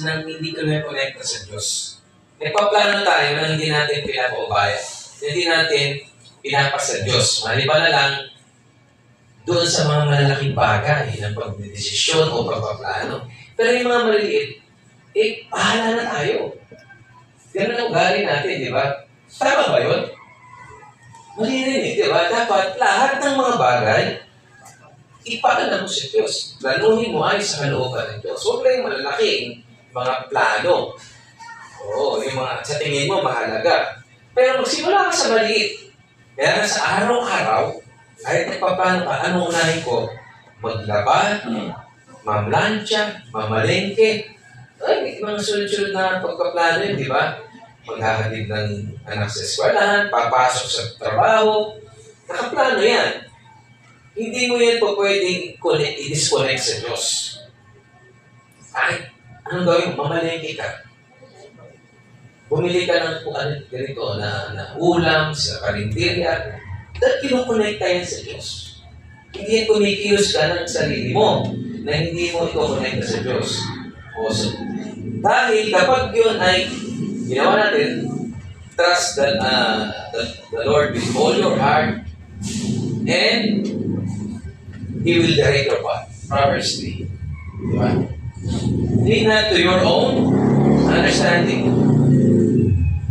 nang hindi ka na-connecta sa Diyos. Nagpaplano tayo na hindi natin pinapaubaya. Hindi natin pinapasa Diyos. Maliban na lang doon sa mga malalaking bagay ng pagdedesisyon o pagpaplano. Pero yung mga maliliit, bahala na tayo. Ganun ang ugali natin, di ba? Tama ba yun? Mali rin di ba? Dapat lahat ng mga bagay, ipaalam mo sa Diyos. Planuhin mo ay sa kalooban ng Diyos. Huwag lang yung malalaking mga plano. Oo, yung mga sa tingin mo mahalaga. Pero magsimula ka sa maliit. Kaya nga sa araw-araw, ay nagpaplano ka, anong unahin ko? Maglaba, mamlansya, mamalengke. Ay, mga sunod-sunod na pagpaplano yun, di ba? Maghahatid ng anak sa eskwelahan, papasok sa trabaho. Nakaplano yan. Hindi mo yan po pwedeng i-disconnect sa Diyos. Ay, anong gawin mo? Mamalengke ka. Bumili ka ng ganito na ulam sa karinderya. Dahil kinukonekta yan sa Diyos. Hindi yan kumikilos ka ng sarili mo na hindi mo ikukonekta sa Diyos. Dahil kapag yun ay ginawa natin, trust that the Lord with all your heart and He will direct your path. Proverbs 3. Diba? Lean not to your own understanding,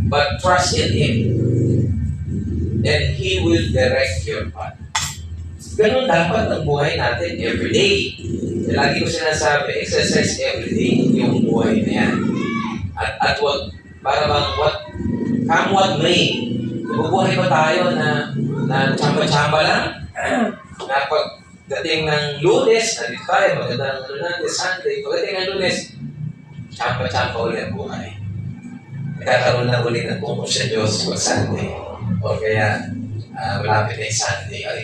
but trust in Him, and He will direct your path. Ganun dapat ang buhay natin everyday. Lagi ko sinasabi, exercise everyday yung buhay na yan. At wag, para bang come what may. Nabubuhay ba tayo na tsamba-tsamba lang? Na pagdating ng Lunes, nandito tayo, magandang Sunday, pagdating ng Lunes, tsamba-tsamba ulit ang buhay. Nagkakaroon na ulit ng tungkol sa Diyos pag Sunday. O kaya, malapit na yung Sunday. Ay,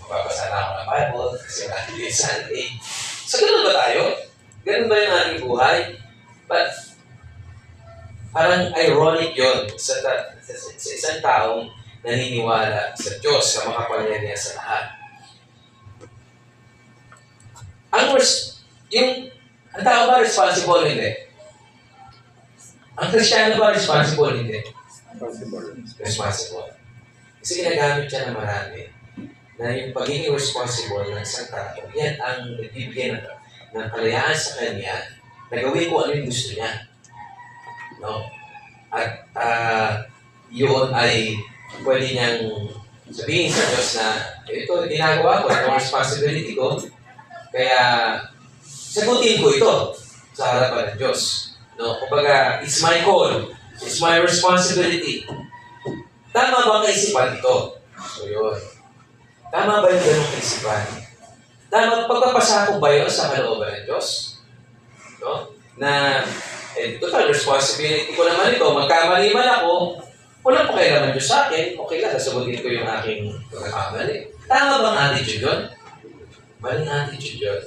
mababasa na ako ng Bible kasi malapit na yung Sunday. So, ganun ba tayo? Ganun ba yung ating buhay? But, parang ironic yun sa isang taong naniniwala sa Diyos, sa makapangyarihan niya sa lahat. Ang tao ba responsible? Hindi. Ang Kristiyano ba responsible? Hindi. Responsible. Kasi ginagamit siya ng marami na yung pagiging responsible ng isang tao, yan ang nagbibigay ng kalayaan sa kanya na gawin ko ano yung gusto niya. No? At yun ay pwede niyang sabihin sa Diyos na ito, ginagawa ko, ito ang responsibility ko. Kaya sagutin ko ito sa harapan ng Diyos. No? Kumbaga, it's my call. It's my responsibility. Tama ba ang kaisipan ito? So yun. Tama ba yung ganong kaisipan? Tama, pagpapasakop ba yun sa kalooban ng Diyos? No? Na, total responsibility ko naman ito. Magkamali man ako, walang pakialaman Diyos sa akin. Okay lang, sasagutin ko yung aking pagkakamali. Tama ba ang attitude yun? Maling attitude yun.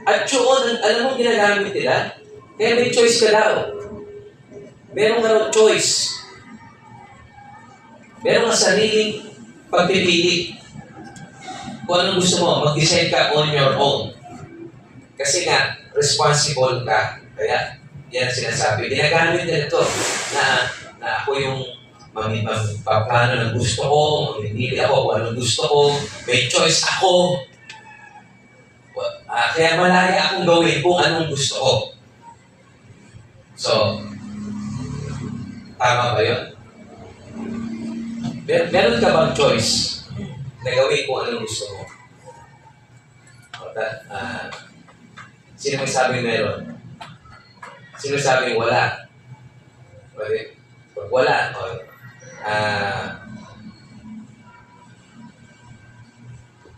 At yun, alam mo ginagamit nila? Kaya may choice ka daw. Meron ka ng choice. Meron ka sariling pagpipili. Kung anong gusto mo, mag-decide ka on your own. Kasi nga, responsible ka. Kaya, yan sinasabi. Ginagamit nila ito na ako yung magpaplano ng gusto ko, mamimili ako kung anong gusto ko, may choice ako. Kaya malaya akong gawin kung anong gusto ko. So, tama ba yun? Meron ka bang choice na gawin kung anong gusto mo? Sino may sabing meron? Sino sabing wala? Pag wala,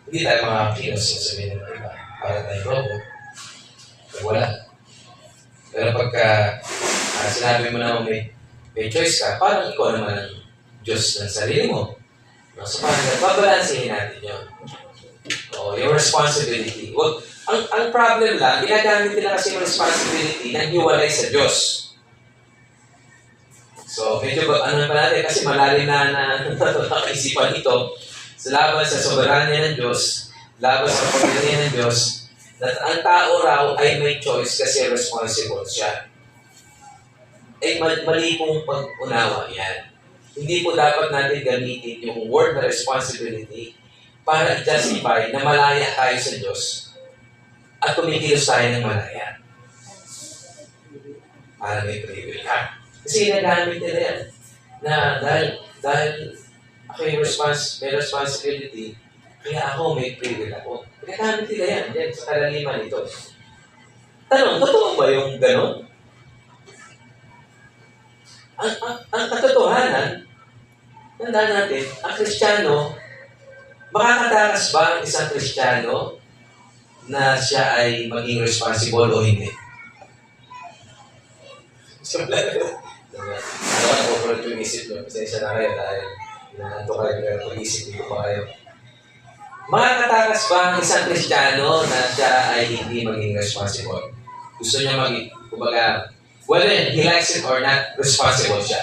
hindi tayo mga kilos na sabihin ng iba. Para tayo robot. Pag wala. Pero pagka sinabi mo na may choice ka, parang ikaw naman ang Diyos ng sarili mo. So parang babalansihin natin yun. Yung responsibility. Ang problem lang, ginagamit nila kasi yung responsibility na hiwalay sa Diyos. So, medyo ano pa natin, kasi malalim na kaisipan ito sa laban sa soberanya ng Diyos, laban sa pagkakas ng Diyos, na ang tao raw ay may choice kasi responsible siya. Mali pong pag-unawa yan. Hindi po dapat natin gamitin yung word na responsibility para i-justify na malaya tayo sa Diyos at kumikilos tayo ng malaya. Para may privilege. Kasi nagamit nila yan. Na dahil ako yung may responsibility, kaya ako may privilege ako. Nagamit nila yan. Yan sa kalaliman ito. Tanong, totoo ba yung ganon? Ang katotohanan, tandaan natin, ang Kristiyano, makakatakas ba ang isang Kristiyano na siya ay maging responsible o hindi? Ano ko po yung isip nyo? Pasensya na kayo dahil nahanto kayo ng pag-isip dito pa kayo. Makakatakas ba ang isang Kristiyano na siya ay hindi maging responsible? Gusto niya maging, kumbaga, whether he likes it or not, responsible siya.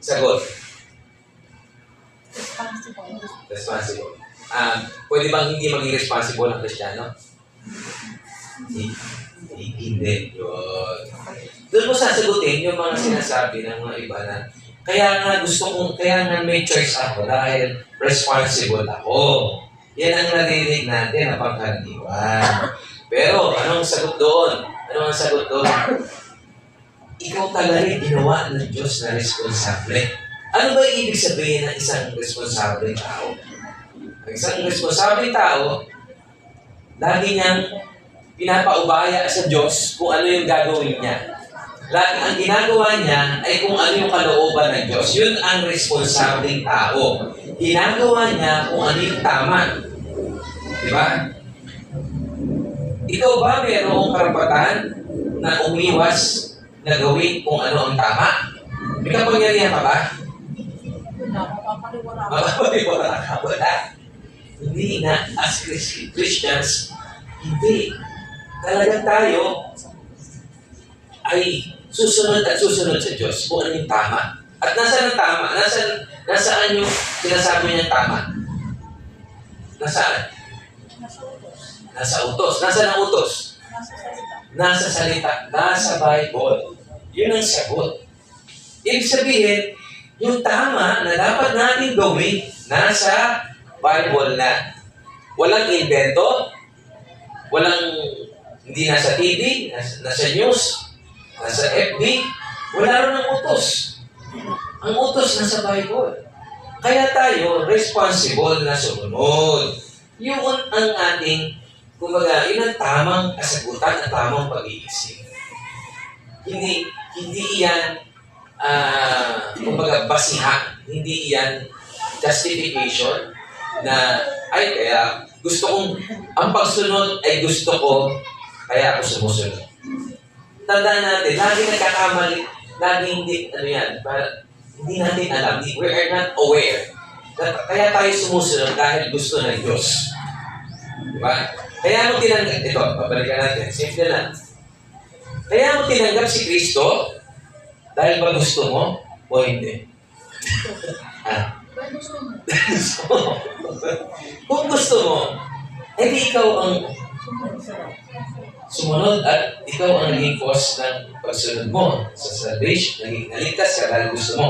Sagot. Responsible. Pwede bang hindi maging responsible ang Kristiyano? Hindi. Yun. Doon mo sasagutin yung mga sinasabi ng mga iba na kaya nga may choice ako dahil responsible ako. Yan ang narinig natin na pangkaraniwan. Pero, anong sagot doon? Ano ang sagot doon? Ikaw talaga ginawa ng Diyos na responsable. Ano ba ibig sabihin ng isang responsable tao? Ang isang responsable tao, lagi niyang pinapaubaya sa Diyos kung ano yung gagawin niya. Lagi ang ginagawa niya ay kung ano yung kalooban ng Diyos. Yun ang responsable tao. Ginagawa niya kung ano yung tama. Di ba? Ikaw ba mayroong karapatan na umiwas na gawin kung ano ang tama? May kapangyarihan ka ba? Mapapaliwala ka. Wala. Hindi na. As Christians, hindi. Talagang tayo ay susunod at susunod sa Diyos kung ano yung tama. At nasaan ang tama? Nasaan yung sinasabi niyang tama? Nasaan? Nasa utos. Nasaan ang utos? Nasa salita. Nasa Bible. Yun ang sagot. Ibig sabihin, yung tama na dapat natin gawin, nasa Bible na. Walang invento, hindi nasa TV, nasa news, nasa FB, wala rin ang utos. Ang utos nasa Bible. Kaya tayo, responsible na sumunod. Yun ang ating, kumbaga, yun ang tamang kasagutan at tamang pag-iisip. Hindi iyan, kumbaga, basihan. Hindi iyan justification na, ay, kaya gusto kong, ang pagsunod ay gusto ko, kaya ako sumusunod. Tandaan natin, lagi nagkakamali, lagi hindi, hindi natin alam, we are not aware. Kaya tayo sumusunod dahil gusto ng Diyos. Diba? Kaya mo tinanggap, ito, babalikan natin, simple lang. Kaya mo tinanggap si Kristo dahil ba gusto mo o hindi? Kung gusto mo, di ikaw ang sumunod at ikaw ang naging cause ng pagsunod mo sa salvation. Naligtas ka dahil gusto mo.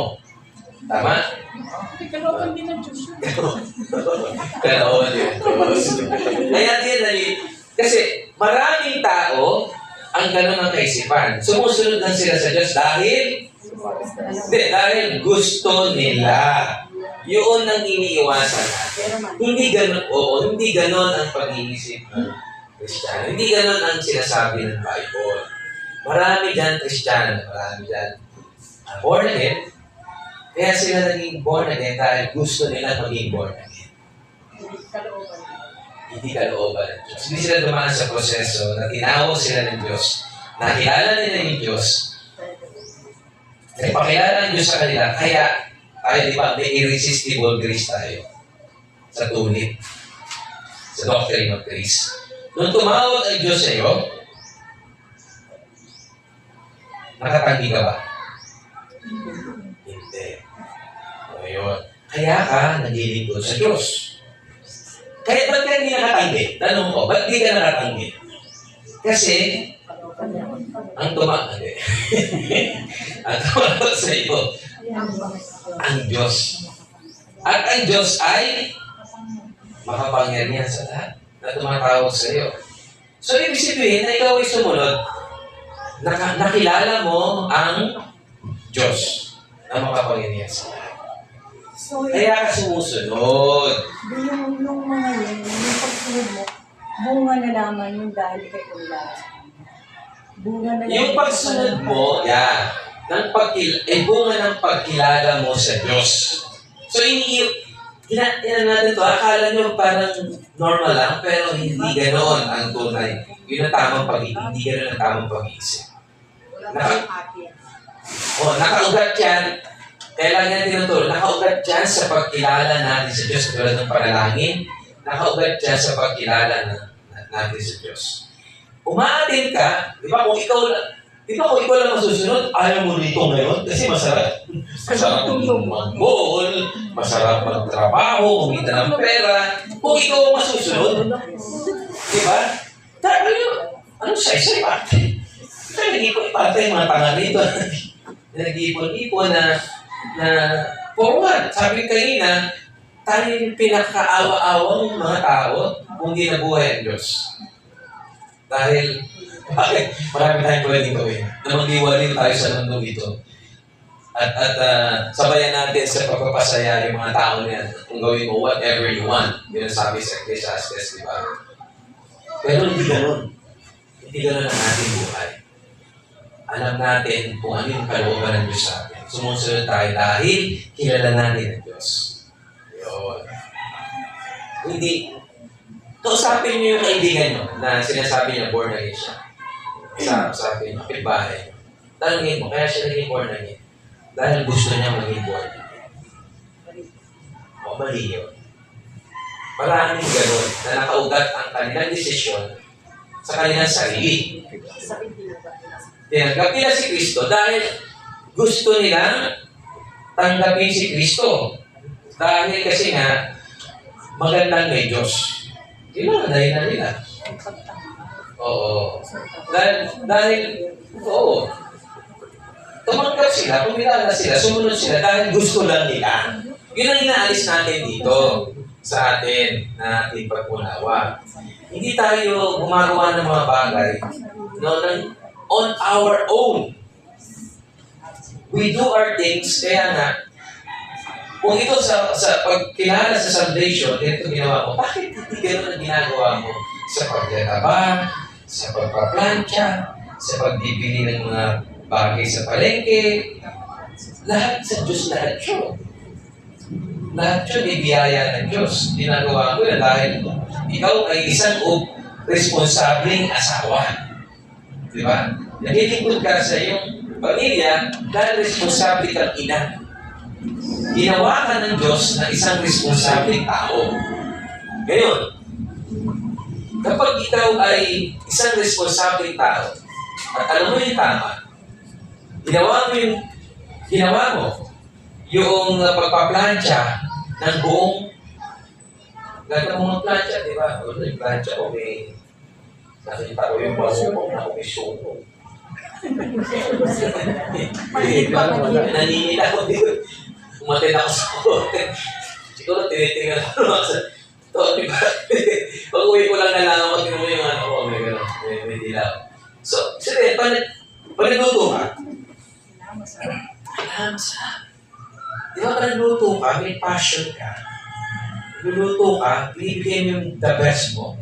Tama? Kalooban din ng Diyos. Kalooban din ng Diyos. Kaya din, kasi maraming tao ang gano'n ang kaisipan. Sumusunod lang sila sa Diyos dahil gusto nila. Yun ang iniiwasan natin. Hindi gano'n ang pag-iisip ng Kristiyano. Hindi gano'n ang sinasabi ng Bible. Marami dyan Kristiyano, marami dyan born again. Kaya sila naging born again dahil gusto nila maging born again. Hindi kalooban ng Diyos. Hindi sila dumaan sa proseso na tinawag sila ng Diyos, nakilala nila yung Diyos, nagpakilala ng Diyos sa kanila, kaya tayo, di ba, may irresistible grace tayo sa tunit, sa doctrine of grace. Nung tumawag ang Diyos sa iyo, nakatanggi ka ba? Hindi. O yun. Kaya ka naglilingkod sa Diyos. ka hindi nakatanggi? Tanong ko, ba't di ka nakatanggi? Kasi, ang hindi. Ang tumagot sa iyo, ang Diyos. At ang Diyos ay makapangyarihan sa lahat na tumatawag sa iyo. So, ibig sabihin na ikaw ay sumunod, nakilala mo ang Diyos na makapangyarihan sa lahat. So, Kaya ka sumusunod. yung mga yun, yung pagsunod mo, bunga na naman yung dahil kay Kuya. Bunga na Yung pagsunod mo, bunga ng pagkilala mo sa Diyos. So, natin to, akala nyo parang normal lang, pero hindi ganoon ang tunay. Yun ang tamang pag-ibig, hindi ganoon ang tamang pag-iisip. Nakaugat yan. Kailangan tinuturo, nakaugat yan sa pagkilala natin sa Diyos, tulad ng panalangin, nakaugat yan sa pagkilala natin sa Diyos. Umaatin ka, di ba kung ikaw lang masusunod, ayaw mo rito ngayon kasi masarap. Masarap mag-ball, masarap magtrabaho, kumita ng pera. Kung ikaw ang masusunod, di ba? Anong say-say ba? Kaya nag-ipon ipatay mga tanga rito. Nag-ipon-ipon na forward. Sabi kanina, tayo yung pinakaawa-awang mga tao kung di nabuhay ang Diyos. Dahil, marami tayong pwedeng gawin na mag-iwalin tayo sa mundo dito. At sabayan natin sa pagpapasaya yung mga tao niyan kung gawin mo whatever you want. Yun ang sabi sa Ecclesiastes, di ba? Pero hindi ganun. Hindi ganun ang ating buhay. Alam natin kung ano yung kalooban ng Diyos sa atin. Sumusunod tayo dahil kilala natin ang Diyos. Yun. Hindi. Kausapin niyo yung kaibigan niyo na sinasabi niya born again siya. Kausapin niyo, kapitbahay niyo. Tanungin mo, kaya siya naging born again. Dahil gusto niya maging born again. O, mali yun. Maraming gano'n na nakaugat ang kanilang desisyon sa kanilang sarili. Tinanggap nila si Kristo dahil gusto nilang tanggapin si Kristo. Dahil kasi nga, magandang may Diyos. Yun ang dahilan nila. Oo. Tumanggap sila, pumilala sila, sumunod sila dahil gusto lang nila. Yun ang inaalis natin dito sa atin na ating pagpunawa. Hindi tayo gumagawa ng mga bagay on our own. We do our things, kaya nga, kung ito sa pagkilala sa salvation, ito ginawa mo, bakit hindi gano'n ang ginagawa mo sa paglalaba, sa pagpaplantya, sa pagbibili ng mga bagay sa palengke? Lahat sa Diyos, lahat yun. Lahat yun, ibiyaya ng Diyos. Ginagawa mo yun dahil ikaw ay isang responsableng asawa. Di ba? Nagilingkod ka sa iyong pamilya dahil responsable kang ina. Ginawa ka ng Diyos na isang responsableng tao. Ngayon, kapag ikaw ay isang responsableng tao, at alam mo yung tama, ginawa mo yung pagpaplantya ng buong ganda mo ng plantya, di ba? Yung plantya ko may nakita ko yung baso ko na kumisyon. Naninila ko dito. Umatin ako sa kote. Siguro tinitingnan ko naman sa ito, di ba? Pag uwi ko lang nalaman, tingnan mo yung ano ko, may gano'n, may dilaw. So, sabi, pag nagluto ka, di ba pag nagluto ka, may passion ka. Nagluto ka, binibigay mo yung the best mo.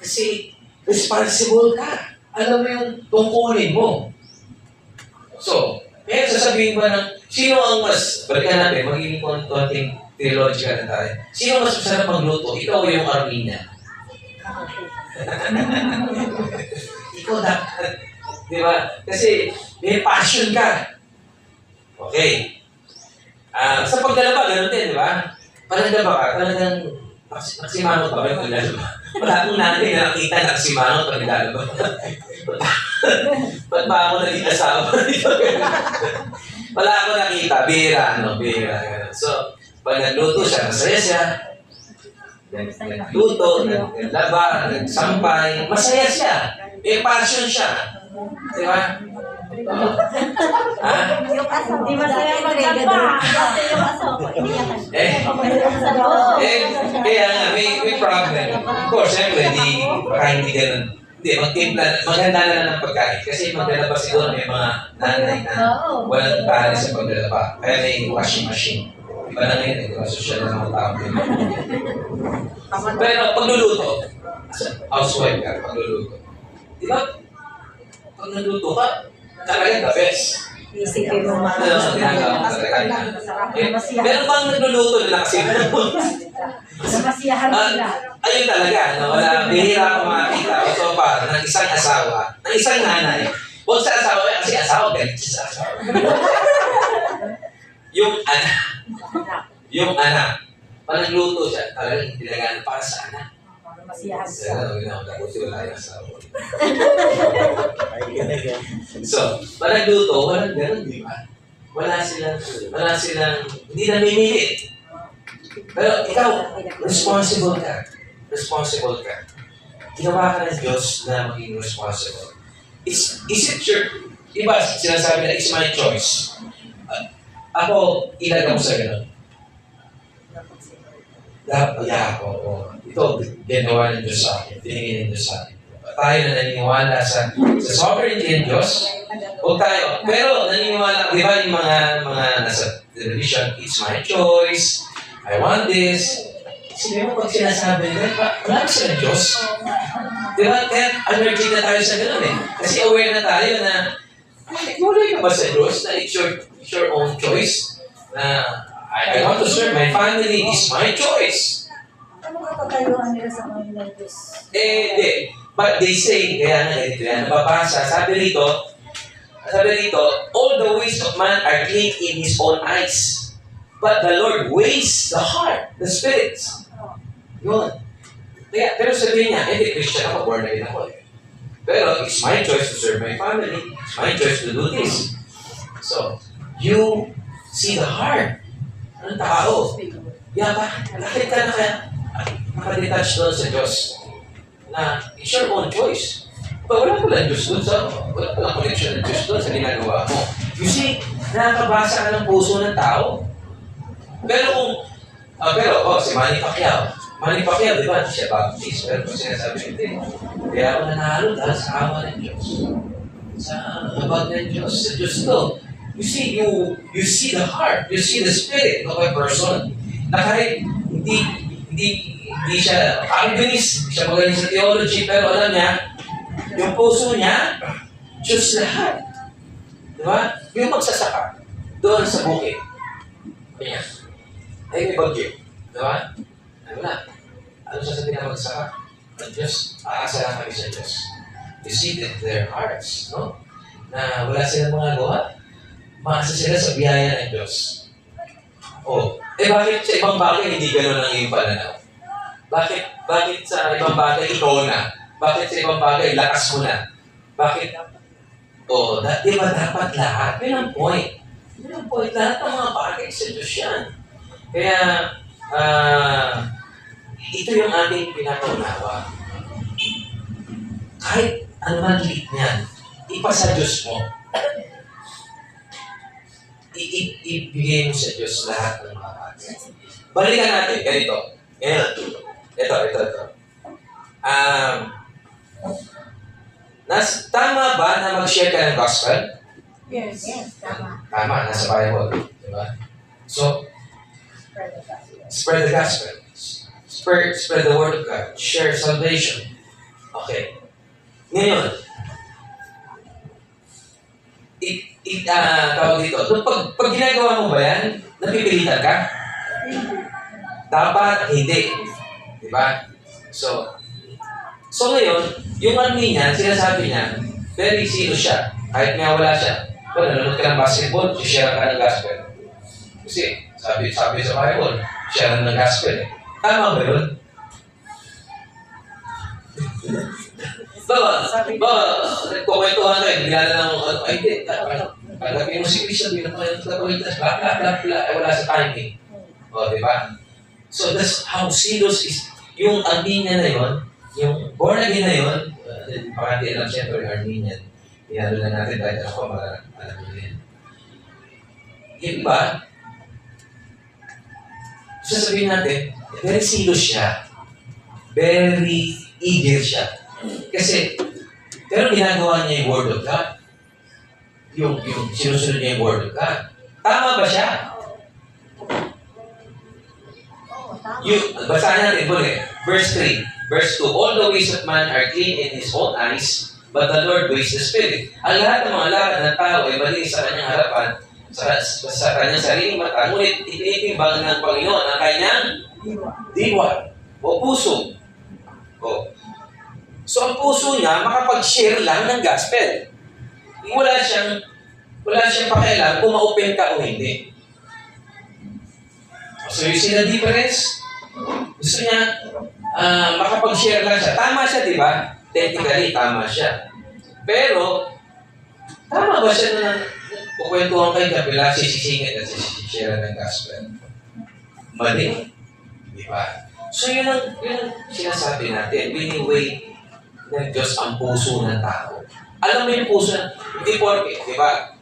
Kasi, responsible ka. Alam mo yung tungkulin mo. So, kaya sasabihin ba ng, sino ang mas, balikan natin, magiging konting theological na tayo. Sino mas masarap magluto? Ikaw o yung Armina? Ikaw dapat. Di ba? Kasi may passion ka. Okay. Sa paglalaba, ganun din, di ba? Paglalaba ka, talagang naksimangot pa ba yung paglalaba? Wala akong natin na nakita na naksimangot pag naglalaba. Ba't ba ako naging asawa? Wala ako nakita. Bira. So, pag nagluto siya, masaya siya. nagluto, naglaba, nagsampay, masaya siya. May passion siya. Di ba? Ha? Yung aso, Di masaya maglaba. Yung aso, hindi yan. Kaya nga, may problem. Of course, siyempre, baka hindi ganun. Hindi, magtimpla, maganda na lang ng pagkain. Kasi maglalaba siguro may mga nanay na walang tali sa paglalaba. Kaya may washing machine. Iba na ngayon, di ba? Social na mga tao. Pero pagluluto, housewife ka, pagluluto. Di ba? Pag nagluto ka, talaga the best. Isipin mo mga Ano ang ginagawa mo sa tagay? Meron bang nagluluto na nakasimulan? Sa masiyahan nila. Ayun talaga, no? Wala, bihira ako makakita. So far, ng isang asawa, ng isang nanay. Huwag sa asawa, kasi asawa, galit siya sa asawa. yung anak, pag nagluto siya, talagang tinagaan para sa anak. Masiyahan Kasi siya. ano, ginawa ko, kasi wala yung asawa. So, pag nagluto, walang ganun, di ba? Wala silang, hindi namimilit. Pero ikaw, responsible ka. Responsible ka. Ginawa ka ng Diyos na maging responsible. Is it your, iba sinasabi na, it's my choice. Ako, ilagam sa ganun. Dapat ako. Ito, ginawa ng Diyos sa akin. Tinigin ng Diyos sa akin. Tayo na naniniwala sa sovereignty ng Diyos. Huwag tayo. Pero naniniwala, di ba yung mga nasa television, it's my choice. I want this. Sino mo pag sinasabi nila, wala sa Diyos. Di ba? Kaya allergic na tayo sa ganun eh. Kasi aware na tayo na, wala ka ba sa Diyos na it's your own choice? Na I want to serve my family, it's my choice. Ano kapatayuan nila sa mga ng Diyos? Di. But they say, kaya nga ganito yan, nababasa, sabi rito, all the ways of man are clean in his own eyes. But the Lord weighs the heart, the spirits. Yun. Kaya, pero sabihin niya, Christian ako, born again ako eh. Pero it's my choice to serve my family. It's my choice to do this. So, you see the heart ng tao. Bakit ka nakadetach doon sa Diyos? Na it's your own choice. But wala lang Diyos doon wala lang connection ng Diyos doon sa ginagawa mo. You see, nakakabasa ka ng puso ng tao. Pero si Manny Pacquiao, di ba, siya Baptist, pero kung sinasabi hindi. Kaya ako nanalo dahil sa awa ng Diyos. Sa abag ng Diyos, sa Diyos to. You see the heart, you see the spirit of a person. Na kahit hindi siya Calvinist, siya magaling sa theology, pero alam niya, yung puso niya, Diyos lahat. Di ba? Yung magsasaka, doon sa bukid. Ayan. Ay, may bagyo. Di ba? Ay, wala. Ano sasabihin na magsaka? Ang Diyos, aasa lang kami sa Diyos. You see that their hearts, no? Na wala silang mga gawa. Maasa sila sa biyaya ng Diyos. Bakit sa ibang bagay hindi gano'n ang iyong pananaw? Bakit sa ibang bagay ikaw na? Bakit sa ibang bagay lakas mo na? Bakit? Di ba dapat lahat? Yun ang point. Lahat ng mga bagay sa Diyos yan. Kaya, ito yung ating pinapaunawa. Kahit ano man liit niyan, ipasa Diyos mo. Ibigay mo sa Diyos lahat ng mga bagay. Balikan natin, ganito. Ito. Tama ba na mag-share ka ng gospel? Yes. Tama. Tama, nasa Bible. Diba? So, spread the gospel. Spread the word of God. Share salvation. Okay. Ngayon, tawag dito. Pag ginagawa mo ba yan, napipilitan ka? Dapat hindi. Diba? So ngayon, yung niya, sinasabi niya, very serious siya. Kahit nga wala siya. Nanonood ka ng basketball, share ka ng gospel. Kasi, sabi sa Bible, share ng gospel. Tama ba yun? Nagkukwentuhan tayo, bigla na lang, ay, hindi, paglabi mo si Christian, bigla na lang, wala sa timing. Diba? So that's how serious yung Armenian na yun, yung born again na yun, baka di alam siyempre yung Armenian, inalo na natin dahil ako, alam nyo yan. Yung iba, sasabihin natin, very serious siya. Very eager siya. Kasi, pero ginagawa niya yung Word of God. Yung sinusunod niya yung Word of God. Tama ba siya? Oo, tama. Basahin natin po Verse 3, verse 2, all the ways of man are clean in his own eyes, but the Lord weighs the Spirit. Ang lahat ng mga lakad ng tao ay mali sa kanyang harapan, sa kanyang sariling mata, ngunit itinimbang ng Panginoon ang kanyang diwa o puso. O. So ang puso niya, makapag-share lang ng gospel. Wala siyang pakialam kung ma-open ka o hindi. So you see the difference? Gusto niya, makapag-share lang siya. Tama siya, di ba? Technically, tama siya. Pero, tama ba siya na kukwentuhan kayo kapila, sisisingit at sisishare ng gospel? Mali. Di ba? So yun ang sinasabi natin. Biniway ng Diyos ang puso ng tao. Alam mo yung puso na, hindi porke, di ba?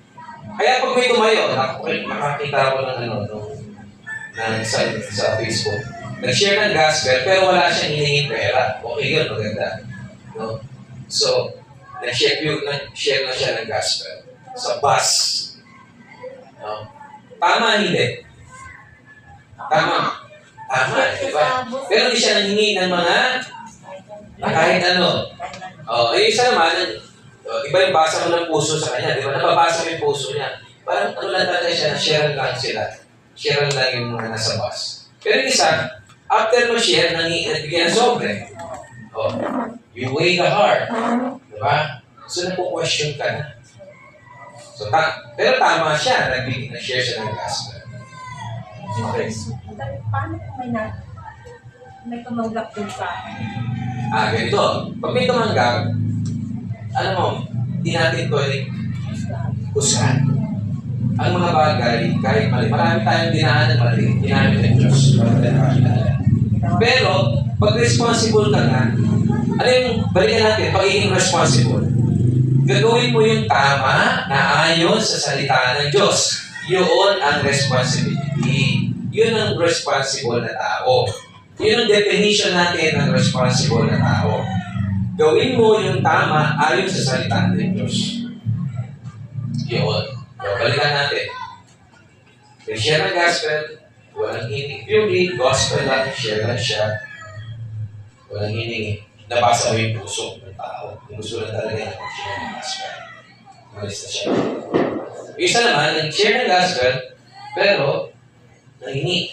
Kaya pag may tumayo, nakakita ko ng sa Facebook. Nag-share ng gospel, pero wala siyang hinihing pera. Okay yun, maganda. No? So, nag-share na siya ng gospel sa bus. No? Tama, hindi? Tama, di ba? Pero hindi siya nanghingi ng mga kahit ano. Isa naman, iba yung basa mo ng puso sa kanya, di ba? Nababasa mo yung puso niya. Parang ano lang talaga siya, share lang sila. Share lang yung mga nasa bus. Pero isa, after mo share, nagbigyan ng sobre. You weigh the heart. Di ba? So, naku-question ka na. So, pero tama siya, nag-share siya ng gospel. Okay. Paano kung may tumanggap din sa akin? Ganito. Pag may tumanggap, alam mo, hindi natin pwedeng kusgan. Ang mga bagay, kahit mali, marami tayong dinaan ng mali, ginamit ng Diyos. Pero, pag responsible ka na, ano yung, balikan natin, pagiging responsible. Gagawin mo yung tama na ayon sa salita ng Diyos. Yun ang responsibility. Yun ang responsible na tao. Yun ang definition natin ng responsible na tao. Gawin mo yung tama ayon sa salita ng Diyos. Yun. So, balikan natin. Share ng gospel, walang hiningi. Purely, gospel lang, share lang siya. Walang hiningi. Nabasa mo yung puso ng tao. Yung gusto lang talaga niya mag-share ng gospel. Malis na siya. Isa naman, nag-share ng gospel, pero nangingi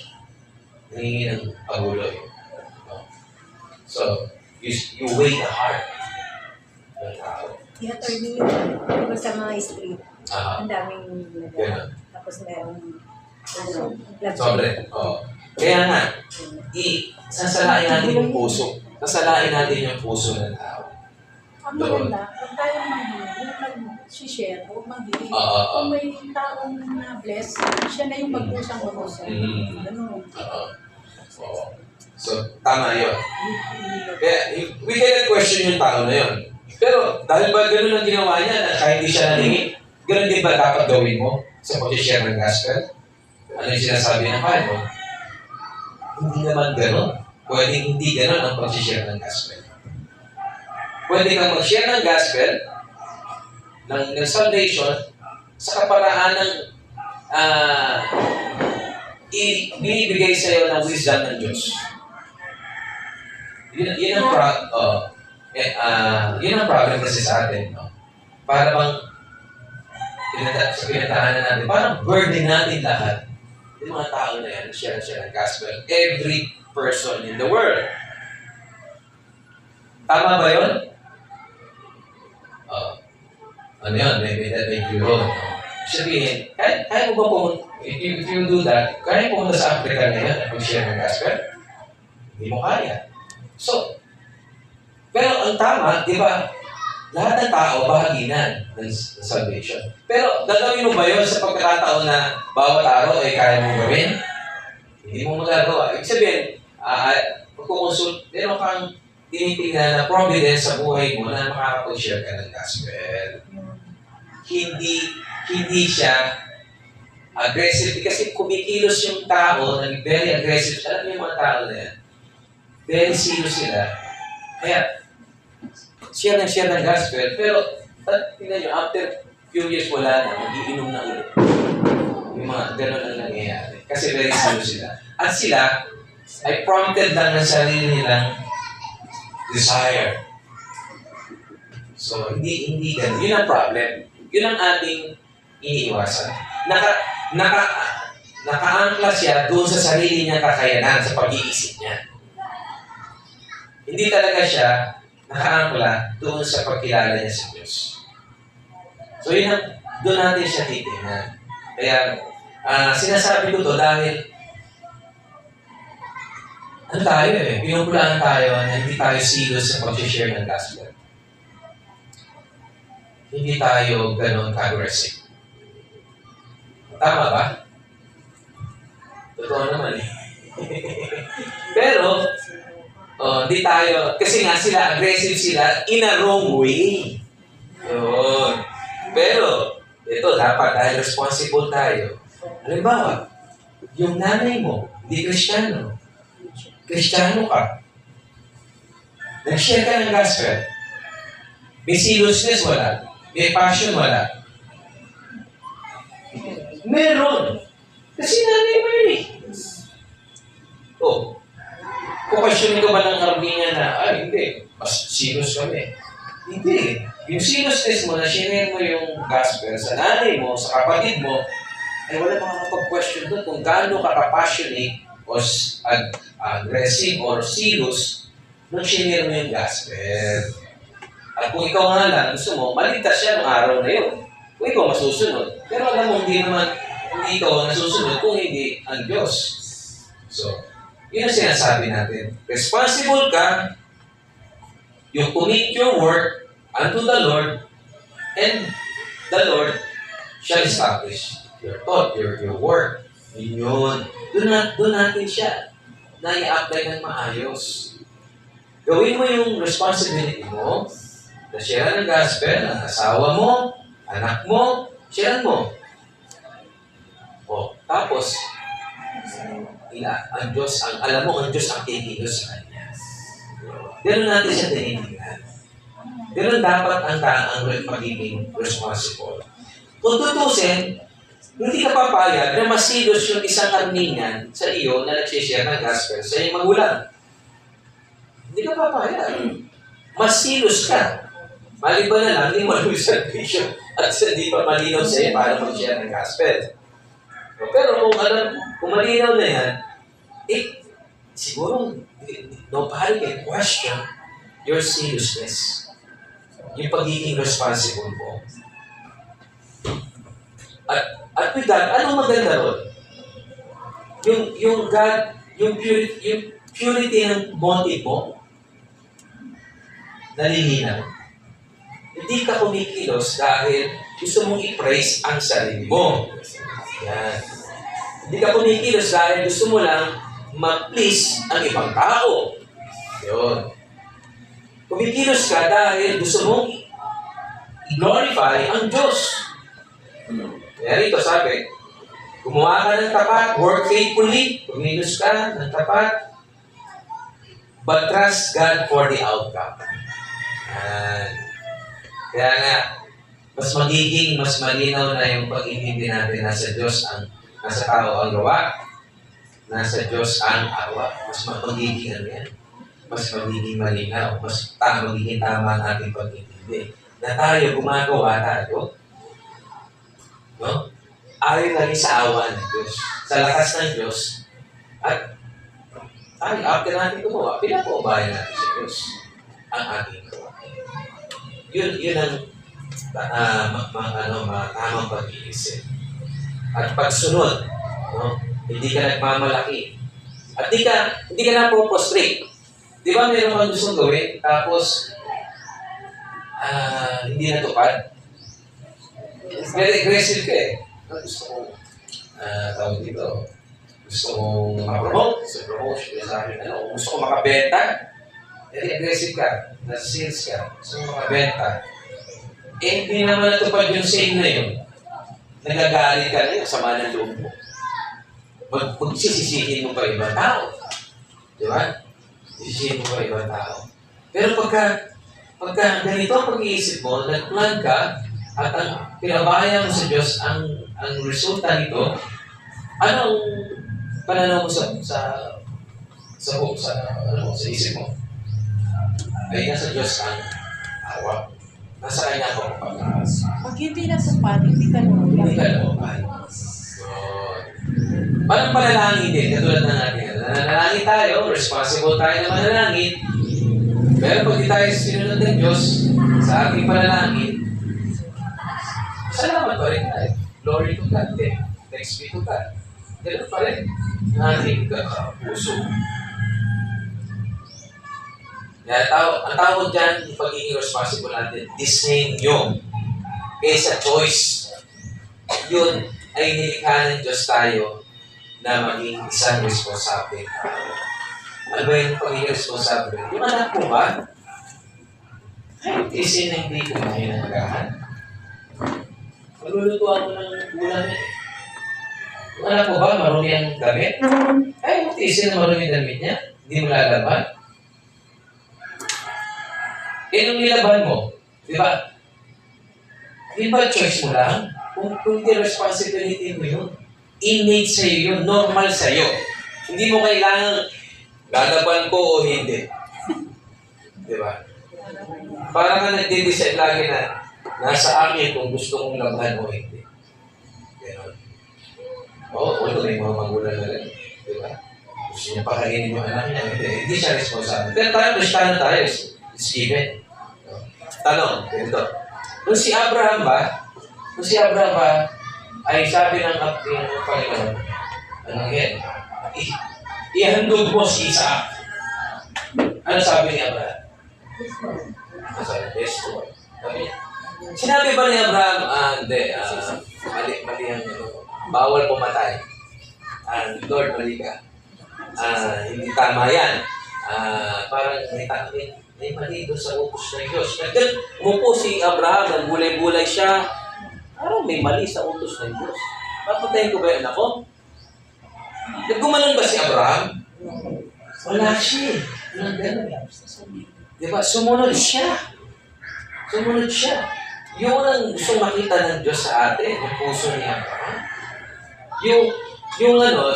ng paguloy. So, you weigh the heart ng tao. Yung attorney yun, sa mga street, ang daming Ganun. tapos meron Sobre. Kaya nga, sasalain natin yung puso. Sasalain natin yung puso ng tao. Ang maganda, kung tayo mag-share o mag-give, kung may taong na-bless, siya na yung mag-usang-usang. Ganun. So, tama yun. Kaya, we cannot question yung tao na yun. Pero, dahil ba ganun ang ginawa niya na kahit di siya nalingi, ganun din ba dapat gawin mo sa pag-share ng gospel? Ano yung sinasabi ng Bible? Hindi naman ganun. Pwedeng hindi ganun ang pag-share ng gospel. Pwede kang mag-share ng gospel ng salvation sa kaparaan ng binibigay sa iyo ng wisdom ng Diyos. Yun ang problem kasi sa atin. No? Para bang pinatahanan natin, parang burden natin lahat. Yung mga tao na yan, share ng gospel. Every person in the world. Tama ba yun? Ano yun? May yun. Sabihin, kaya mo ba pumunta, if you do that, kaya pumunta sa Africa ngayon at mag-share ng gospel? Hindi mo kaya. So, pero ang tama, di ba, lahat ng tao bahaginan ng salvation. Pero gagawin mo ba yun sa pagkakataon na bawat araw ay kaya mong gawin? Hindi mo magagawa. Ibig sabihin, magkukonsult, meron kang tinitingnan na providence sa buhay mo na makakapag-share ka ng gospel. Hindi siya aggressive kasi kumikilos yung tao, very aggressive. Alam mo yung mga tao na yan? Very serious sila. Kaya, share ng gospel, pero tingnan nyo, after few years wala na, mag-iinom na ulit. Yung mga ganun ang nangyayari. Kasi very serious sila. At sila ay prompted lang ng sarili nilang desire. So, hindi ganun. Yun ang problem. Yun ang ating iniiwasan. Nakaangkla siya doon sa sarili niyang kakayanan, sa pag-iisip niya. Hindi talaga siya nakaangkla doon sa pagkilala niya sa Diyos. So, yun ang, doon natin siya titingnan. Kaya, sinasabi ko to dahil ano tayo pinupulaan tayo na hindi tayo serious sa pag-share ng gospel. Hindi tayo ganon ka-aggressive. Tama ba? Totoo naman eh. Pero, di tayo, kasi nga sila, aggressive sila in a wrong way. Yun. Pero, ito, dapat dahil responsible tayo. Halimbawa, yung nanay mo, di Kristiyano. Kristiyano ka. Nag-share ka ng gospel. May seriousness, wala. May passion, wala. Meron. Kasi nanay mo yun eh. Kukasyonin ka ba ng Armenia na, hindi, mas serious kami. Hindi. Yung seriousness mo na share mo yung gospel sa nanay mo, sa kapatid mo, ay wala makakapag-question doon kung gaano ka-passionate o aggressive or serious nung share mo yung gospel. At kung ikaw nga lang, gusto mo, maligtas siya ng araw na yun. Kung ikaw masusunod. Pero alam mo, hindi ikaw nasusunod kung hindi ang Diyos. So, yun ang sinasabi natin. Responsible ka, you commit your work unto the Lord, and the Lord shall establish your thought, your work. Yun. Doon natin siya na i-apply ng maayos. Gawin mo yung responsibility mo, na share ng gospel, ang asawa mo, anak mo, share mo. Tapos, ang Diyos, alam mo, ang Diyos ang kikilos sa Kanya. Ganun natin siya tinitingnan. Ganun dapat ang pagiging responsible. Kung tutusin, hindi ka papayag na masilos yung isang Armenian sa iyo na nagsishare ng gospel sa iyong magulang. Hindi ka papayag. Masilos ka. Maliban na lang, hindi mo alam yung salvation at hindi pa malinaw sa iyo para mag-share ng gospel. Pero kung malinaw na yan, siguro nobody can question your seriousness. Yung pagiging responsible mo. At with that, anong maganda ron? Yung purity ng motive mo, nalilinaw. Hindi ka kumikilos dahil gusto mong i-praise ang sarili mo. Yan. Hindi ka kumikilos dahil gusto mo lang ma-please ang ibang tao. Yun. Kumikilos ka dahil gusto mong i-glorify ang Diyos. Kaya rito sabi, gumawa ka ng tapat, work faithfully, kumilos ka ng tapat, but trust God for the outcome. Kaya nga, mas malinaw na yung pag-intindi natin nasa Diyos nasa tao ang gawa, nasa Diyos ang awa. Mas magiging malinaw, magiging tama ang ating pag-intindi. Na tayo, gumagawa tayo, no? Ayon na rin sa awa ng Diyos, sa lakas ng Diyos, at after natin gumawa, pinapaubaya natin sa Diyos ang ating gawa. Yun ang tamang pag-iisip. At pagsunod, no? Hindi ka nagmamalaki. At hindi ka na po-prostrate. Di ba meron kang gustong gawin, tapos hindi natupad? Very aggressive ka eh. Gusto ko, tawag dito, gusto kong ma-promote, sa promotion, sa akin, ano, gusto kong makabenta, aggressive ka, nasa sales ka, gusto kong makabenta, hindi naman natupad yung sale na yun. Nagagalit ka na yung sama ng loob mo. Magsisisihin mo pa ibang tao. Di ba? Sisihin mo pa ibang tao. Pero pagka ganito ang pag-iisip mo, nag-plan ka, at ang pinabayan mo sa Diyos, ang resulta nito, anong pananaw mo sa isip mo? Ay nasa Diyos ang awa. Nasa Kanya ko ang pag-aas. Pag hindi natupad, hindi ka naman. Hindi ka naman. Parang panalangin din, katulad ng ating nanalangin tayo, responsible tayo na manalangin. Pero pag di tayo sinunod ng Diyos sa ating panalangin, salamat pa rin tayo. Glory to God din. Thanks be to God. Ganun pa rin ang ating puso. Kaya ang tawag dyan, yung pagiging responsible natin, disenyo kaysa choice. Yun ay nilikha ng Diyos tayo na maging isang responsable. Ano ba yung pagiging responsable? Yung anak ko ba? Kahit isin na hindi ko na hinagahan. Malulutuan mo ng ulam eh. Yung anak ko ba, marumi ang damit? Ay, isin na marumi ang damit niya. Hindi mo lalaban. Eh, nung nilaban mo, di ba? Di ba choice mo lang? Kung di responsibility mo yun, innate sa'yo yun, normal sa'yo. Hindi mo kailangan lalaban ko o hindi. Di ba? Parang ka nagde-decide lagi na nasa akin kung gusto kong laban o hindi. Ganon. Oo, may mga magulang na lang. Di ba? Gusto niya pakainin yung anak niya. Hindi siya responsable. Pero tayo, Kristiyano tayo. Stephen. Tanong, ganito. Nung si Abraham ba, ay sabi ng Panginoon, ano yan? Ihandog mo si Isaac. Ano sabi ni Abraham? Ano sabi? Yes, Lord. Sabi niya. Sinabi ba ni Abraham, hindi, mali ang bawal pumatay. Lord, mali ka. Hindi tama yan. Parang may mali doon sa utos ng Diyos. Umupo si Abraham, nagbulay-bulay siya. Parang may mali sa utos ng Diyos. Papatayin ko ba yung anak ko? Naggumanon ba si Abraham? Wala siya. Walang gano'n. Diba? Sumunod siya. Yun ang gusto makita ng Diyos sa atin, yung puso ni Abraham.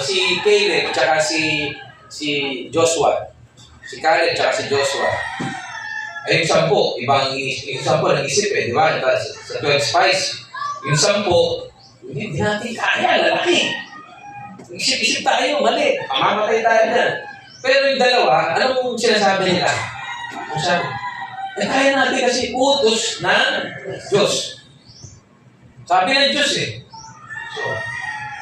Si Caleb, tsaka si Joshua. Si Caleb, tsaka si Joshua. Ay, yung 10, yung 10 nag-isip di ba? Sa 12 spies. Yung 10, hindi natin kaya, lalaki. Isip-isip tayo, mali. Mamamatay tayo na. Pero yung 2, anong sinasabi nila? Ang sabi, kaya natin kasi utos ng Diyos. Sabi ng Diyos So,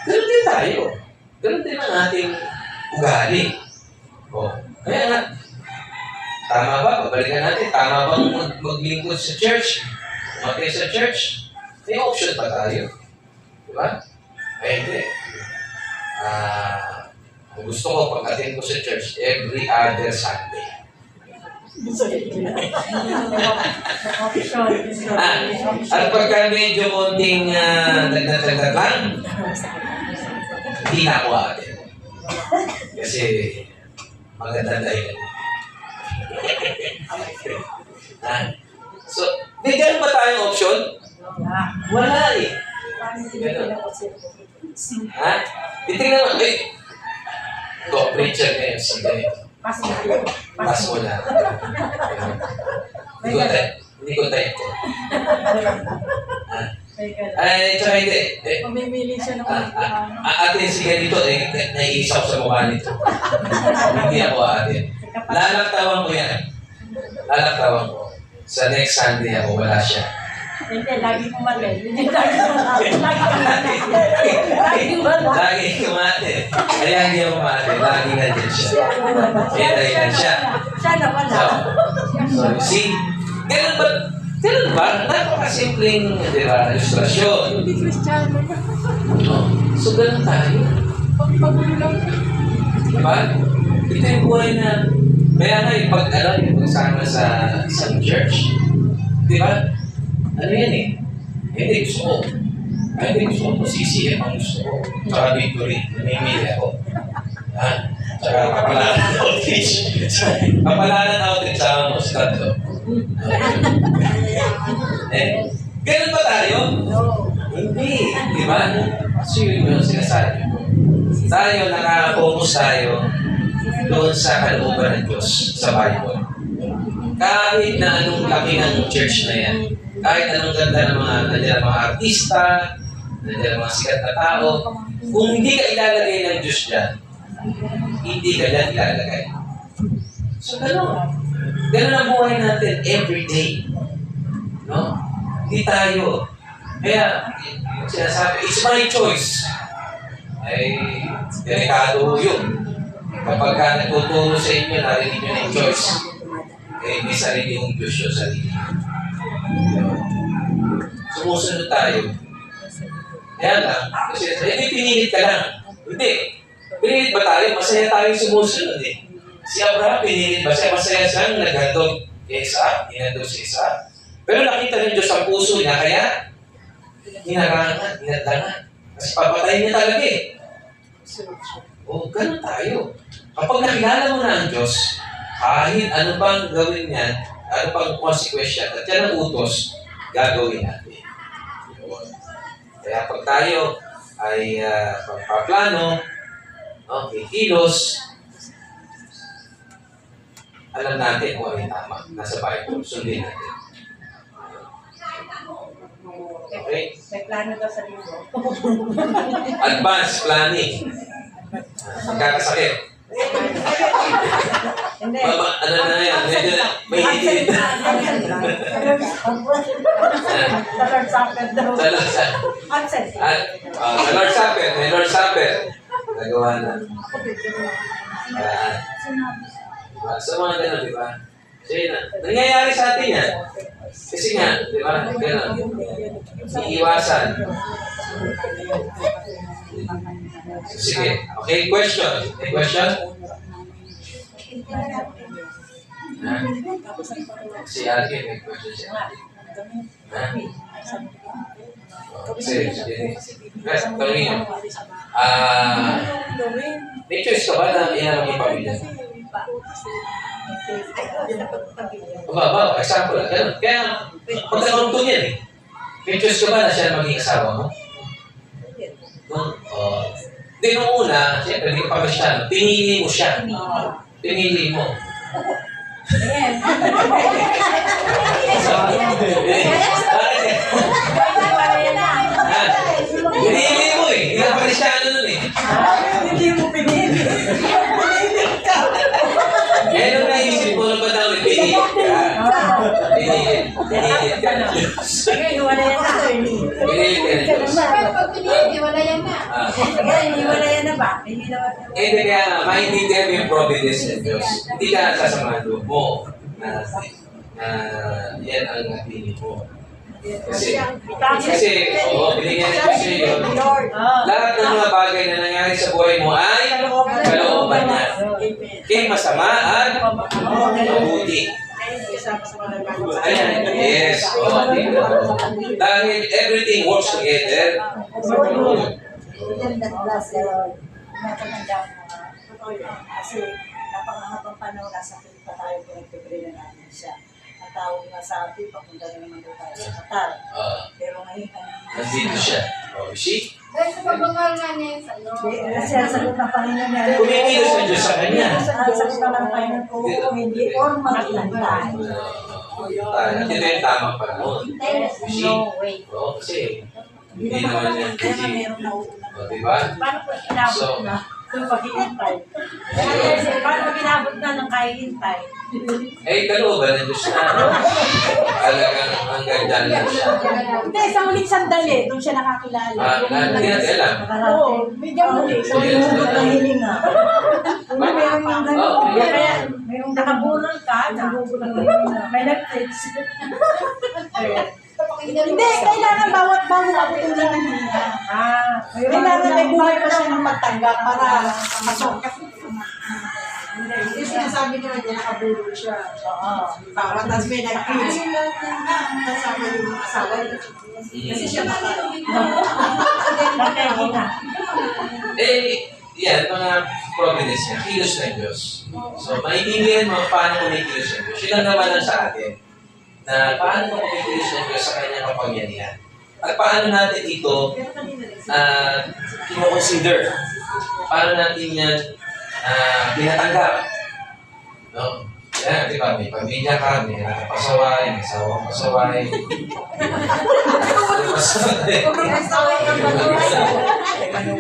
ganun din tayo. Ganun din ang ating ugali. Kaya nga, tama ba? Pabalikan natin. Tama bang maglingkod sa church? Matay sa church? May option pa tayo. Diba? Ay, hindi. Kung gusto ko, pag-attend ko sa church, every other Sunday. At pagka medyo konting dagdag lang, hindi na ako attend. Kasi maganda tayo. So, bigyan ba tayong option? Wala eh. Ha? Titignan mo, preacher ngayon, sa ganito. Pass mo na. Hindi ko type ko. Ay, tsaka hindi. Mamimili siya ng Atin si ganito, naiisa ko sa mukha nito. Hindi ako atin. Lalaktawan ko yan. Sa next Sunday ako, wala siya. Hindi, lagi mo mali. Lagi kumate. Kaya hindi ako kumate. Lagi nandiyan siya. May dahilan siya. Siya na pala. So, see? Ganun ba? Napakasimpleng, di ba, ilustrasyon. Hindi Kristiyano. So, ganun tayo. Pagpagulo lang. Diba? Ito yung buhay na, kaya nga yung yung pagsama sa isang church, di ba? Ano yan eh? Hindi gusto ko. Hindi gusto ko posisi ang gusto ko. Tsaka victory, namimili ako. Ha? Tsaka kapalaran outreach. Kapalaran outreach sa mga tatlo. Ganun ba tayo? Hindi. Di ba? Kasi yun yung sinasabi ko. Tayo, nakaka-focus tayo doon sa kalooban ng Diyos sa Bible. Kahit na anong laki ng church na yan, kahit anong ganda ng nandiyan mga artista, nandiyan mga sikat na tao, kung hindi ka ilalagay ng Diyos dyan, hindi ka dyan ilalagay. So, gano'n. Gano'n ang buhay natin every day. No? Hindi tayo. Kaya, sinasabi, it's my choice. Ay, delikado yun. Kapag ka natuturo sa inyo, narinig nyo ng choice. Eh, may sarili yung Diyos yung sarili. Sumusunod tayo. Kaya lang, kasi pinilit ka lang. Hindi. Pinilit ba tayo? Masaya tayo sumusunod eh. Si Abraham, pinilit ba siya? Masaya siyang naghandog kay Isaac, hinandog si Isaac. Pero nakita ng Diyos ang puso niya, kaya hinarangan, hinandangan. Kasi papatayin niya talaga eh. Ganun tayo. Kapag nakilala mo na ang Diyos, kahit ano pang gawin niyan, ano pang consequence at yan ang utos, gagawin natin. Kaya pag tayo ay pagpaplano, kikilos, alam natin kung ano yung tama. Nasa Bible, sundin natin. Okay? May plano daw sa linggo. Advanced planning. Magkakasakit. Hindi. Ano na yan? Medyo na, may hihit. Sa Lord Supper daw. Absent. Sa Lord Supper. May Lord Supper. Nagawa na. So mga ganun, di ba? So yun na. Nangyayari sa atin yan. Kasi nga, di ba? Ganun. Iiwasan. Sige. Okay, question. May question? Si Alvin, may question siya. Sige. Guys, tanongin nyo. May choice ka ba na inalang yung pamilya? Example lang. Ganun. Kaya, magkakaroon to yan eh. May choice ka ba na siya maging asawa mo? Hindi, nung una, siyempre, hindi ka pa Kristiyano, pinili mo siya. Pinili mo. Pinili mo eh. Hindi ka pa Kristiyano nun eh. Hindi mo pinili. Pinili ka. Kaya nung naisip ko, nung batang pinili ka. Pinili ka. Ngayon, wala yan na. Pinili ka ng Diyos. Pag pinili, wala yan na. Ngayon, wala yan na ba? Hindi naman. Hindi kaya maintindihan mo yung providence ng Diyos. Hindi ka sasamahan loob mo na yan ang napili mo. Kasi binigyan ng Diyos sa'yo yun. Lahat ng mga bagay na nangyari sa buhay mo ay kalooban niya. Kaya masama at mabuti. Ayan, yes. Dahil everything works together. Kasi napakahabang panahon nasa pa tayo pinagpipili na natin siya. Ang tawag nga sa atin, papunta na naman doon tayo sa Qatar. Pero ngayon, Nandito siya. See? Dahil sa pagbagal nga niya sa kasi ang sagot ng Panginoon niya. Kumikilos ang Diyos sa kanya. Ang sagot ng Panginoon ko, hindi or maghintay. Ito yung tamang panahon. See? Kasi hindi naman yan Kaya busy. meron nauuna. Diba? Paano po inabot na ng paghihintay? Paano ginabot na ng kahihintay? Kalooban ng Diyos na. Talagang hanggang dyan lang siya. Hindi, sa huling sandali, doon siya nakakilala. Hindi natin alam. Oo, bigyan mo sa huling hugot ng hilinga. Meron yung gano'n. Kaya, merong nakabulol ka, nahugot ng hilinga. May nag-text. Hindi, kailangan bawat bago maputulan ng hininga. Kailangan may buhay pa siya ng pagtanggap para pasok. Yung sinasabi nyo, hindi nakabulol siya. Oo. Parang tas may nag-kiss. Kasama yung asawa niya. Kasi siya Yan, mga providence niya, kilos ng Diyos. So, maintindihan mo paano kumikilos ng Diyos. Yun ang naman lang sa atin, na paano kumikilos ng Diyos sa kanyang kapangyarihan. At paano natin ito kino-consider. Paano natin yan tinatanggap. No? Yan, di ba? May pamilya ka, may nakapasaway, may sawang pasaway.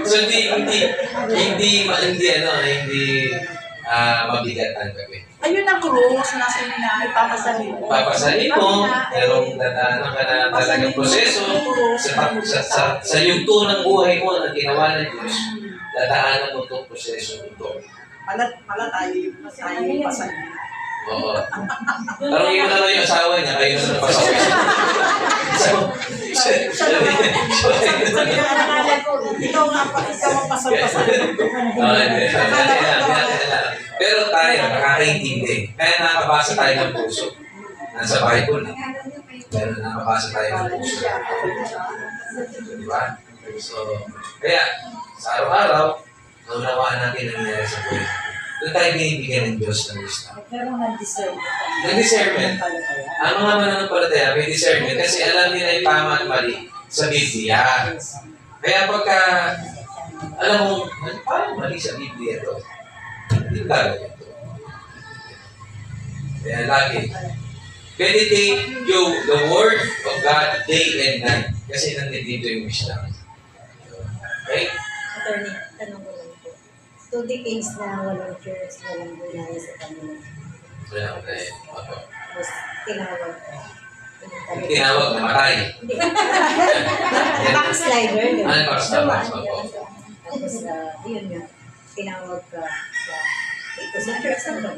So, hindi mabigat ang gawin. Ayun ang krus, nasa inyo na, ipapasalin mo. Papasalin mo, merong dadaanan ka na talagang proseso sa yugto ng buhay mo na ginawa ng Diyos, dadaanan mo itong proseso ito. Pala tayo yung pasalin. Oo. Tanongin mo na lang yung asawa niya, kayo na napasaway siya. Ikaw nga pa, ikaw ang pasal-pasal. Pero tayo, nakakaintindi. Kaya nakabasa tayo ng puso. Nasa Bible. Pero nakabasa tayo ng puso. Diba? So, kaya, sa araw-araw, naunawaan natin ang nangyari sa buhay. Doon tayo binibigyan ng Diyos ng wisdom. Pero nag-discernment. Nag-discernment. Ang mga mananampalataya may discernment kasi alam nila yung tama at mali sa Biblia. Kaya pagka, alam mo, paano mali sa Biblia ito? Hindi gagawin ito. Kaya lagi, meditate you the Word of God day and night. Kasi nandito yung wisdom. Okay? Attorney, tanong ko lang po. 2 decades na walang church, walang gunaya sa kanila. Wala ko tayo. Tapos, tinawag ka. Tinawag na matay. Hindi. Backslider. yun. Ano yung backslider? Tapos, yun nga. Tinawag ka sa church na ba?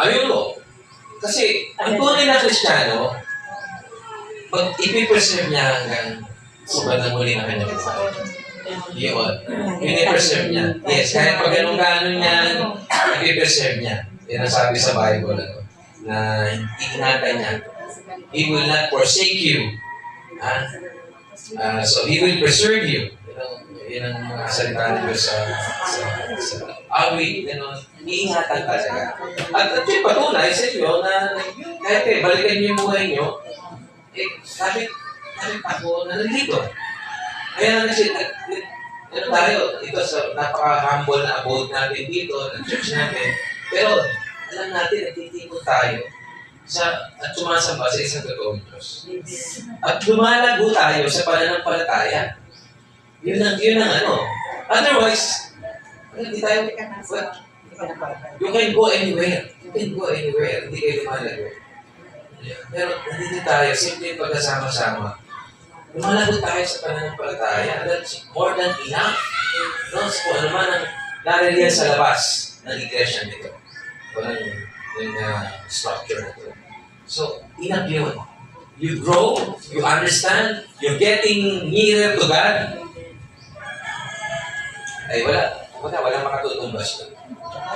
Ayun mo. Kasi, ang tunay na Kristiyano, ipipreserve niya hanggang sa bandang muli na kanyang buhay. Yun. Pinipreserve niya. Yes, kahit pag anong-ganon niya, ipipreserve niya. Yan ang sabi sa Bible, na iinatay niya. He will not forsake you. So, He will preserve you. Yan ang mga salita ng Diyos sa awit. Iingatan ka siya. At yung patunay sa inyo na kahit kayo, balikan niyo yung buhay niyo, sabi ako na nandito. Kaya na kasi, tayo, ito sa napaka-humble na abode natin dito, ng church natin. Pero, alam natin, nagtitipon tayo at sumasamba sa isang totoong Diyos. At lumalago tayo sa pananampalataya. Yun ang ano. Otherwise, hindi tayo, you can go anywhere. You can go anywhere. Hindi kayo lumalago. Pero, nandito tayo, simple yung pagkasama-sama. Lumalago tayo sa pananampalataya. That's more than enough. No? So, kung ano man ang narilihan sa labas ng iglesia nito. Walang yung structure nito. So, enough yun. You grow, you understand, you're getting nearer to God. Ay, walang makatutumbas doon.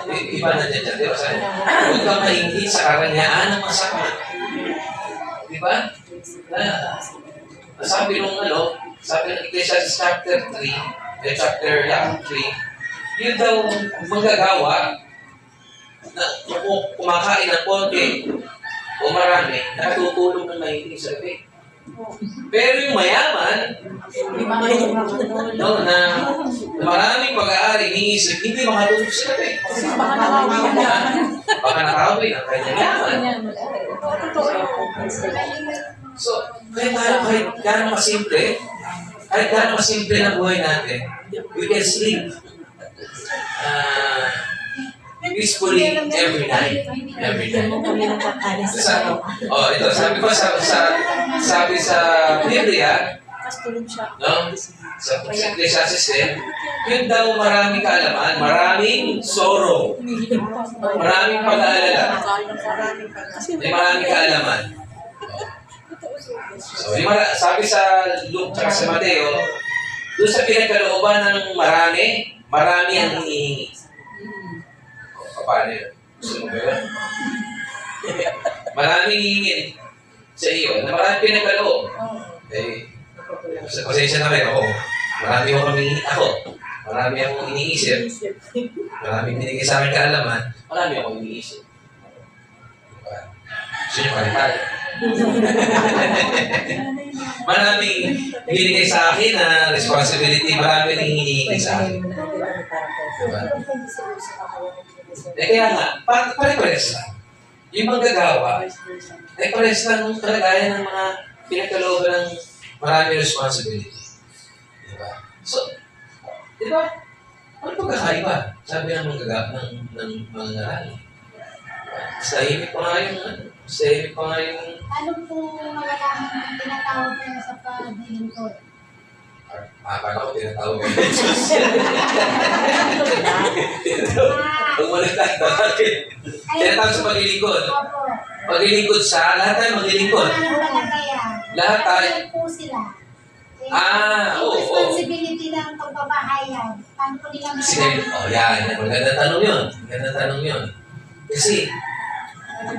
Iba na dyan. Di ba? Huwag kang maingit sa karangyaan ng masama. Di ba? Sabi ng Ecclesiastes chapter 3, chapter 3, yun daw manggagawa na kumakain ng konti o marami, nakatutulong ng mahilig sa gabi. Pero yung mayaman, na maraming pag-aari, iniisip, hindi makatulog sa gabi. Baka nakawin ang kanyang yaman. So, kahit gano'ng kasimple na buhay natin, we can sleep peacefully every night. Ito, sabi sa Biblia, no? Sa Ecclesiastes 10, yun daw maraming kaalaman, maraming sorrow, maraming pag-aalala, may maraming kaalaman. So, sabi sa Luke at sa Mateo, doon sa pinagkalooban ng marami ang hinihingi. O, paano yun? Gusto mo ba yun? Maraming hihingin sa iyo, na maraming pinagkaloob. Eh, pasensya na rin ako. Marami akong iniisip. Maraming binigay sa akin kaalaman. Marami akong iniisip. Diba? Gusto niyo palitan? Maraming binigay sa akin na responsibility. Marami rin hinihingi sa akin. Diba? Eh kaya nga, pare-pares lang. Yung manggagawa, ay pares lang ng kalagayan ng mga pinagkalooban ng maraming responsibility. Diba? So, diba? Ano pagkakaiba? Sabi ng ng mga ngarani. Tahimik pa nga yung, Ano po malalaman ng tinatawag niya sa paglilingkod? akala ko tinatawag yung Jesus. Huwag mo nagtatawagin. Tinatawag sa paglilingkod. Opo. Paglilingkod sa, lahat tayo maglilingkod. Ano talaga yan? Lahat tayo. Ano po sila? Oo. Yung responsibility ng pagbabahayan. Paano po nila Sige, yan. Magandang tanong yun. Kasi,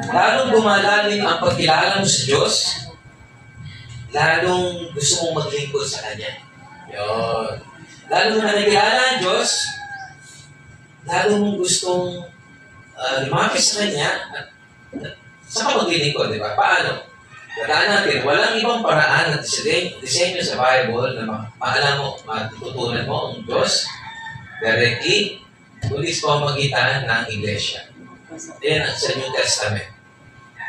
lalong lumalalim ang pagkilala mo sa Diyos, lalong gusto mong maglingkod sa Kanya. Yun. Lalong na nakilala ang Diyos, lalong mong gustong lumapit sa Kanya at sa maglingkod, di ba? Paano? Tandaan natin, walang ibang paraan at disenyo sa Bible na maalam mo, matututunan mo ang Diyos directly, kundi sa pamamagitan ng Iglesia. Yan sa New Testament.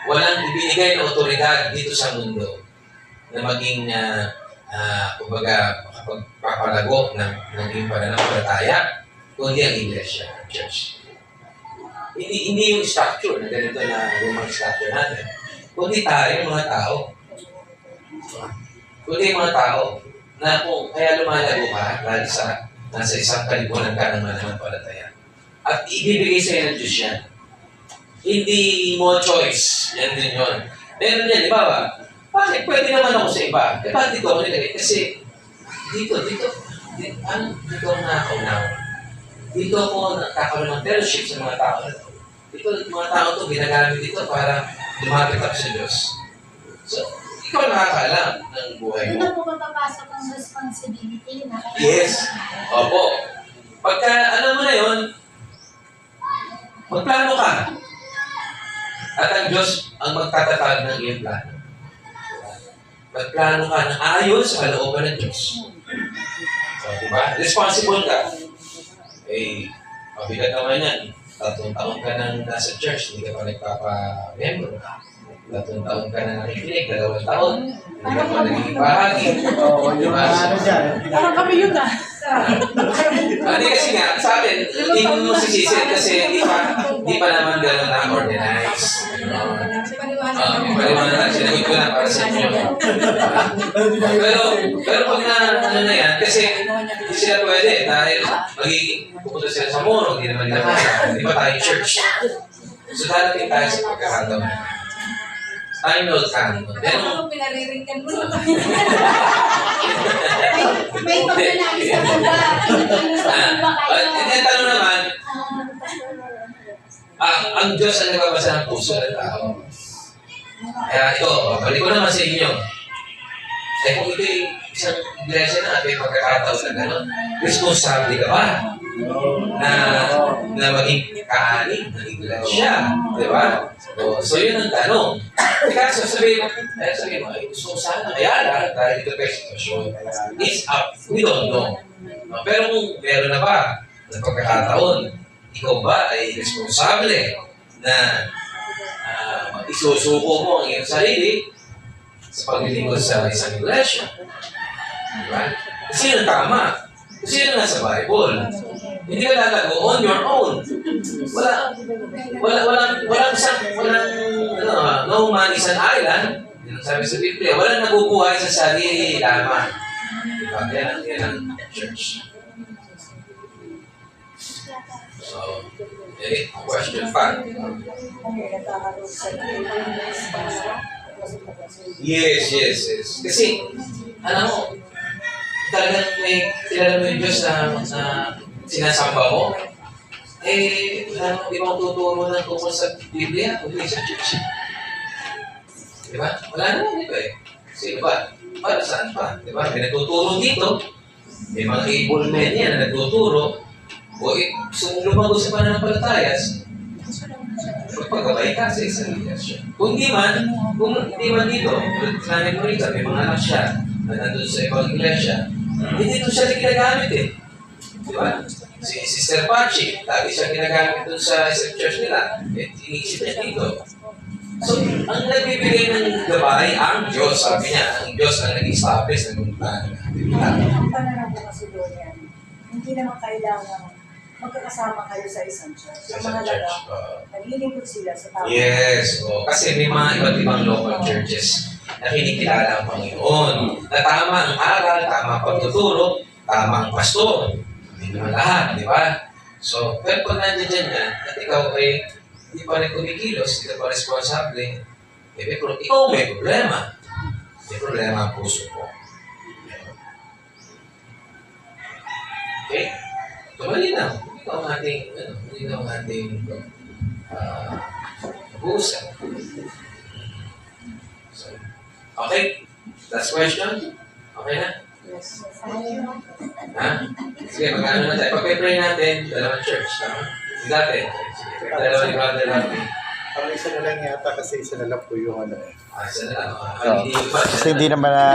Walang ibinigay na otoridad dito sa mundo na maging kumbaga makapagpapalago ng iyong pananampalataya, kundi ang Iglesia, Church. Hindi yung structure na ganito na lumang structure natin, kundi tayo, mga tao. Kundi mga tao na kung kaya lumalago ka, lalo sa nasa isang kalipunan ka ng mananampalataya. At ibibigay sa'yo ng Diyos yan. Hindi mo choice. Yan din yun. Meron yan, di ba? Bakit? Pwede naman ako sa iba. Eh, bakit dito ako nilagay? Kasi dito ako nakakaunaw. Dito ako nakakaroon ng fellowship sa mga tao na ito. Ito, mga tao ito, ginagamit dito para lumapit ako sa Diyos. So, ikaw nakakaalam ng buhay Doon mo. na po papapasok ang responsibility na kailangan. Yes. Opo. Pagka, alam mo na yun, magplano ka. At ang Diyos ang magtatatag ng iyong plano. Magplano ka na ayon sa kalooban ng Diyos. So, diba? Responsible ka. Eh, mabigat naman yan. 3 taon ka nang nasa church, hindi ka pa nagpapa-member. 3 taon ka na nakikinig, 2 taon, hindi ka pa naging bahagi. Diba? Parang kami yun ah. Hindi kasi nga, sa akin, hindi mo sisisid kasi di pa naman gano'n na-organize. May paliwanag lang, sinagot ko na para sa inyo. Pero pag na yan, kasi hindi sila pwede dahil pupunta sila sa moro, hindi naman nila hindi pa tayo church. So darating tayo sa pagkakataon. Time will come. Then, Pinariringgan mo na may paglalagis sa baba. and tanong naman, ang Diyos ang nagbabasa ng puso ng tao. Kaya ito, balik ko naman sa inyo. Eh kung ito'y isang iglesia na, may pagkakataon na gano'n, responsable ka ba na maging kahanin ng iglesia? Di ba? So yun ang tanong. Kasi sabihin mo, ay gusto ko sana, kaya lang, dahil ito kayo sitwasyon, it's up, we don't know. Pero kung meron na ba ng pagkakataon, ikaw ba ay responsable na isusuko mo ang iyong sarili sa paglilingkod sa isang iglesia? Diba? Kasi yun ang tama. Kasi yun ang nasa Bible. Hindi ka lalago on your own. No man is an island. Yun ang sabi sa Biblia. Walang nabubuhay sa sarili lamang. Diba? Yan ang church. So, question 5. Kung may nagkakaroon sa kasi pag-consume. Yes. Kasi, alam mo, talagang may kilala mo yung Diyos na sinasamba mo, wala nang ibang tuturo ng tungkol sa Biblia, kundi sa church. Di ba? Wala naman, di ba eh? Sino ba? Para saan pa? Di ba? May nagtuturo dito, may mga able men yan na nagtuturo, o gusto mong lumago sa pananampalataya, magpagabay ka sa isang leadership. Kung hindi man dito, sinabi mo rin, may mga anak siya na nandun sa ibang iglesia, hindi dito siya ginagamit eh. Di ba? Si Sister Pachi, lagi siya ginagamit dun sa church nila. Iniisip niya dito. So, ang nagbibigay ng gabay, ang Diyos, sabi niya, ang Diyos ang nag-establish ng plano natin. Ang pananaw ko kasi doon yan, hindi naman kailangan magkakasama kayo sa isang church. Sa Ang mga church. naglilingkod sila sa tao. Yes. Kasi may mga iba't ibang local churches na kinikilala ang Panginoon. Na tama ang aral, tama ang pagtuturo, tama ang pastor. Hindi naman lahat, di ba? So, pero pag nandiyan dyan yan, at ikaw ay hindi pa rin kumikilos, hindi ka pa responsable, ikaw may problema. May problema ang puso mo. Okay? So, malinaw. Hindi na ang ating pag-uusap. So, okay? Last question? Okay na? Yes. Ha? Sige, mag-ano na tayo. Pag-pray natin, dalawang church. Tama? Dati. Sige, dalawang brother natin. Parang isa na lang yata kasi isa na lang po yung ano eh. Isa na lang. Hindi pa. Kasi hindi naman na